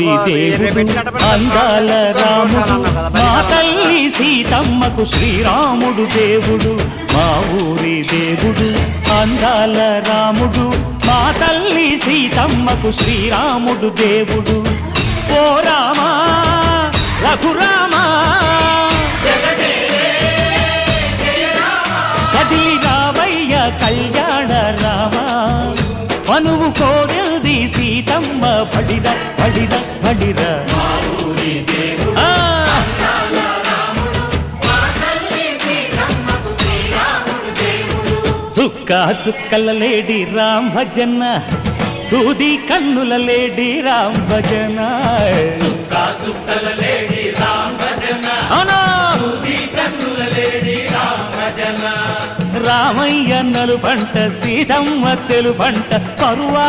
ఊరి దేవుడు అందాల రాముడు మా తల్లి సీతమ్మకు శ్రీరాముడు దేవుడు మా ఊరి దేవుడు అందాల రాముడు మా తల్లి సీతమ్మకు శ్రీరాముడు దేవుడు ఓ రామా రఘురామా కదిలి రావయ్య కళ్యాణ రామా మనువు కోరల్ది సీతమ్మ బడిద బడిద బడిద చుక్క చుక్కల లేడి రామ్ భజన సూది కన్నుల లేడి రామ్ భజన చుక్కల లేడి రామ్ భజన సూది కన్నుల లేడి రామ్ భజన రామయ్య నలు పంట సీతమ్మ తెలు పంట పరువా